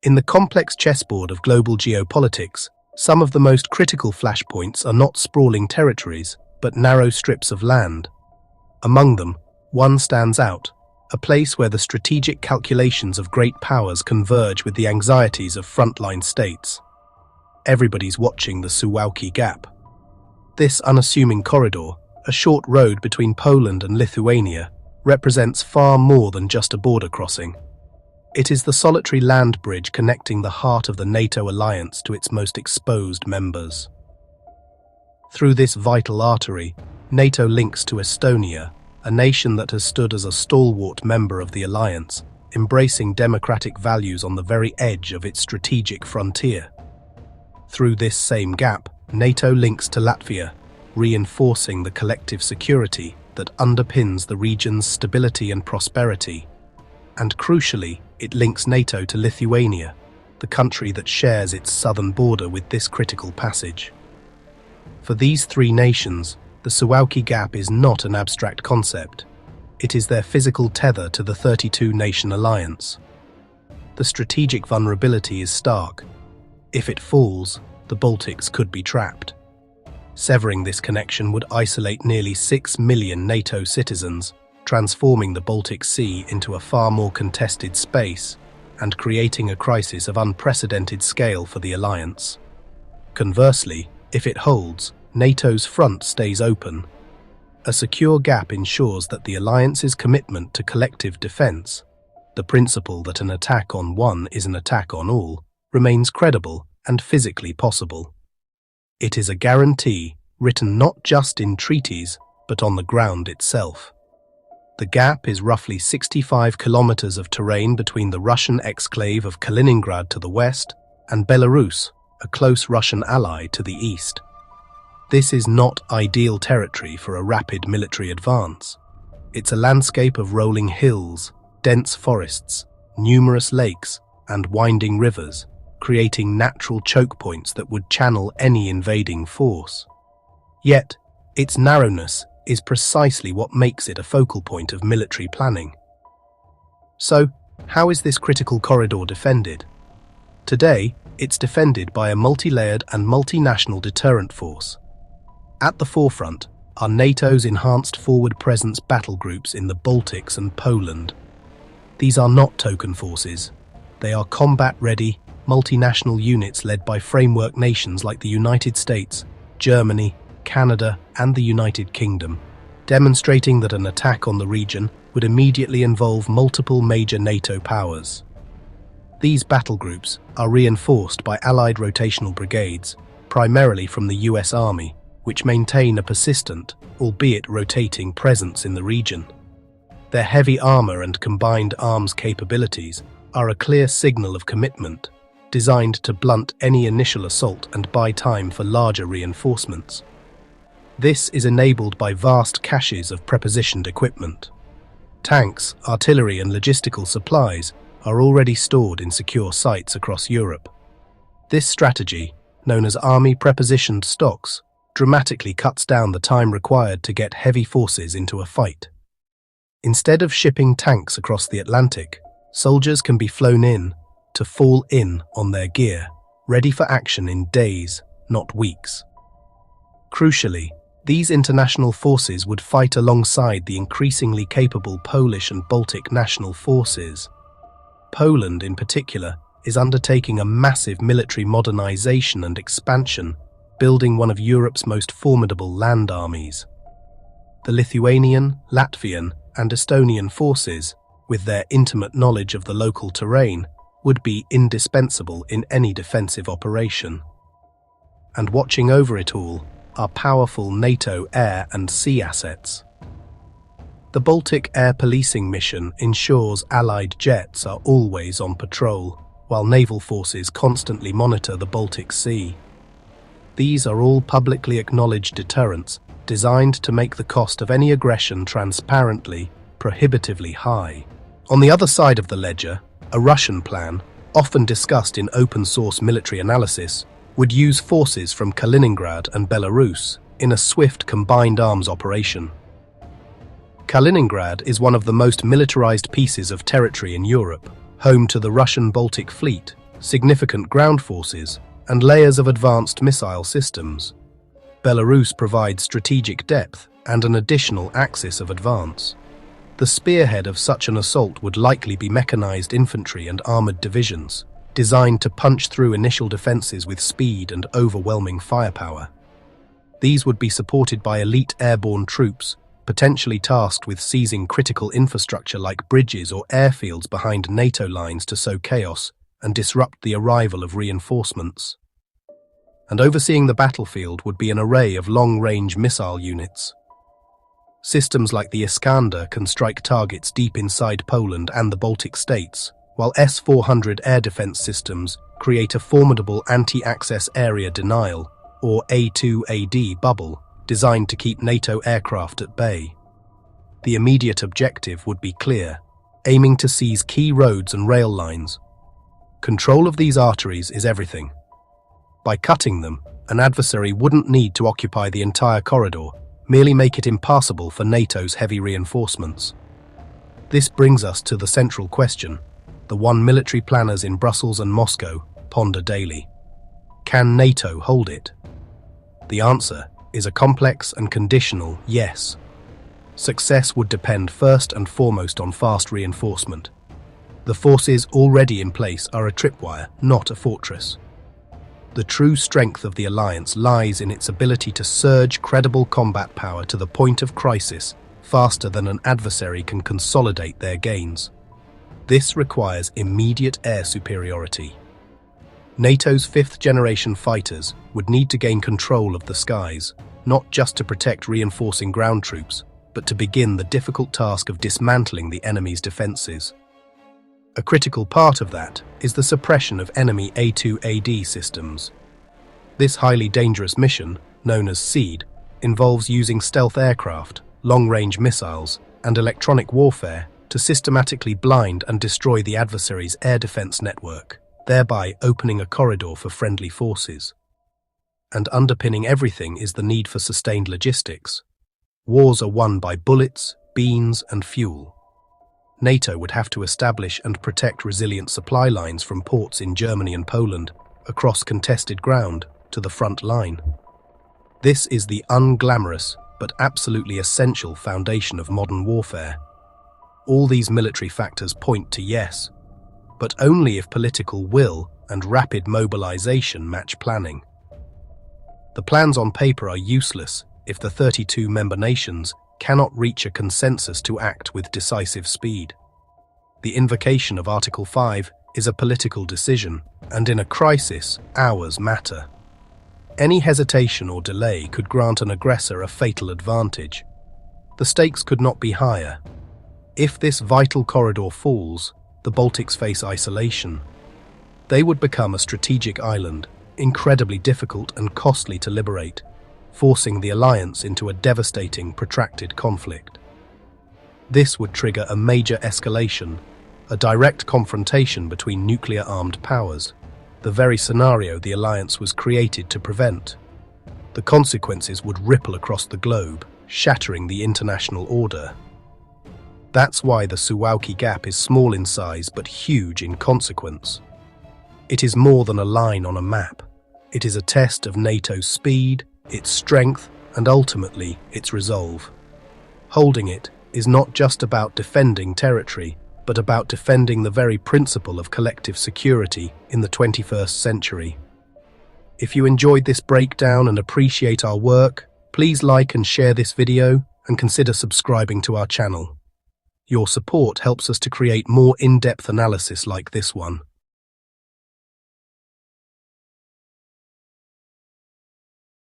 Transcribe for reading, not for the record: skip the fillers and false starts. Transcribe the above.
In the complex chessboard of global geopolitics, some of the most critical flashpoints are not sprawling territories, but narrow strips of land. Among them, one stands out, a place where the strategic calculations of great powers converge with the anxieties of frontline states. Everybody's watching the Suwałki Gap. This unassuming corridor, a short road between Poland and Lithuania, represents far more than just a border crossing. It is the solitary land bridge connecting the heart of the NATO alliance to its most exposed members. Through this vital artery, NATO links to Estonia, a nation that has stood as a stalwart member of the alliance, embracing democratic values on the very edge of its strategic frontier. Through this same gap, NATO links to Latvia, reinforcing the collective security that underpins the region's stability and prosperity. And crucially, it links NATO to Lithuania, the country that shares its southern border with this critical passage. For these three nations, the Suwałki Gap is not an abstract concept. It is their physical tether to the 32-nation alliance. The strategic vulnerability is stark. If it falls, the Baltics could be trapped. Severing this connection would isolate nearly 6 million NATO citizens, transforming the Baltic Sea into a far more contested space and creating a crisis of unprecedented scale for the alliance. Conversely, if it holds, NATO's front stays open. A secure gap ensures that the alliance's commitment to collective defense, the principle that an attack on one is an attack on all, remains credible and physically possible. It is a guarantee written not just in treaties, but on the ground itself. The gap is roughly 65 kilometers of terrain between the Russian exclave of Kaliningrad to the west and Belarus, a close Russian ally, to the east. This is not ideal territory for a rapid military advance. It's a landscape of rolling hills, dense forests, numerous lakes, and winding rivers, creating natural choke points that would channel any invading force. Yet, its narrowness is precisely what makes it a focal point of military planning. So, how is this critical corridor defended? Today, it's defended by a multi-layered and multinational deterrent force. At the forefront are NATO's enhanced forward presence battle groups in the Baltics and Poland. These are not token forces. They are combat-ready, multinational units led by framework nations like the United States, Germany, Canada, and the United Kingdom, demonstrating that an attack on the region would immediately involve multiple major NATO powers. These battle groups are reinforced by Allied rotational brigades, primarily from the US Army, which maintain a persistent, albeit rotating, presence in the region. Their heavy armor and combined arms capabilities are a clear signal of commitment, designed to blunt any initial assault and buy time for larger reinforcements. This is enabled by vast caches of prepositioned equipment. Tanks, artillery, and logistical supplies are already stored in secure sites across Europe. This strategy, known as army prepositioned stocks, dramatically cuts down the time required to get heavy forces into a fight. Instead of shipping tanks across the Atlantic, soldiers can be flown in to fall in on their gear, ready for action in days, not weeks. Crucially, these international forces would fight alongside the increasingly capable Polish and Baltic national forces. Poland, in particular, is undertaking a massive military modernization and expansion, building one of Europe's most formidable land armies. The Lithuanian, Latvian, and Estonian forces, with their intimate knowledge of the local terrain, would be indispensable in any defensive operation. And watching over it all are powerful NATO air and sea assets. The Baltic Air Policing Mission ensures Allied jets are always on patrol, while naval forces constantly monitor the Baltic Sea. These are all publicly acknowledged deterrents designed to make the cost of any aggression transparently, prohibitively high. On the other side of the ledger, a Russian plan, often discussed in open-source military analysis, would use forces from Kaliningrad and Belarus in a swift combined arms operation. Kaliningrad is one of the most militarized pieces of territory in Europe, home to the Russian Baltic Fleet, significant ground forces, and layers of advanced missile systems. Belarus provides strategic depth and an additional axis of advance. The spearhead of such an assault would likely be mechanized infantry and armored divisions, designed to punch through initial defenses with speed and overwhelming firepower. These would be supported by elite airborne troops, potentially tasked with seizing critical infrastructure like bridges or airfields behind NATO lines to sow chaos and disrupt the arrival of reinforcements. And overseeing the battlefield would be an array of long-range missile units. Systems like the Iskander can strike targets deep inside Poland and the Baltic states, while S-400 air defense systems create a formidable anti-access area denial, or A2AD bubble, designed to keep NATO aircraft at bay. The immediate objective would be clear, aiming to seize key roads and rail lines. Control of these arteries is everything. By cutting them, an adversary wouldn't need to occupy the entire corridor, merely make it impassable for NATO's heavy reinforcements. This brings us to the central question, the one military planners in Brussels and Moscow ponder daily. Can NATO hold it? The answer is a complex and conditional yes. Success would depend first and foremost on fast reinforcement. The forces already in place are a tripwire, not a fortress. The true strength of the alliance lies in its ability to surge credible combat power to the point of crisis faster than an adversary can consolidate their gains. This requires immediate air superiority. NATO's fifth-generation fighters would need to gain control of the skies, not just to protect reinforcing ground troops, but to begin the difficult task of dismantling the enemy's defenses. A critical part of that is the suppression of enemy A2AD systems. This highly dangerous mission, known as SEED, involves using stealth aircraft, long-range missiles, and electronic warfare to systematically blind and destroy the adversary's air defense network, thereby opening a corridor for friendly forces. And underpinning everything is the need for sustained logistics. Wars are won by bullets, beans, and fuel. NATO would have to establish and protect resilient supply lines from ports in Germany and Poland, across contested ground, to the front line. This is the unglamorous but absolutely essential foundation of modern warfare. All these military factors point to yes, but only if political will and rapid mobilization match planning. The plans on paper are useless if the 32 member nations cannot reach a consensus to act with decisive speed. The invocation of Article 5 is a political decision, and in a crisis, hours matter. Any hesitation or delay could grant an aggressor a fatal advantage. The stakes could not be higher. If this vital corridor falls, the Baltics face isolation. They would become a strategic island, incredibly difficult and costly to liberate, forcing the alliance into a devastating, protracted conflict. This would trigger a major escalation, a direct confrontation between nuclear-armed powers, the very scenario the alliance was created to prevent. The consequences would ripple across the globe, shattering the international order. That's why the Suwałki Gap is small in size but huge in consequence. It is more than a line on a map. It is a test of NATO's speed, its strength, and ultimately its resolve. Holding it is not just about defending territory, but about defending the very principle of collective security in the 21st century. If you enjoyed this breakdown and appreciate our work, please like and share this video and consider subscribing to our channel. Your support helps us to create more in-depth analysis like this one.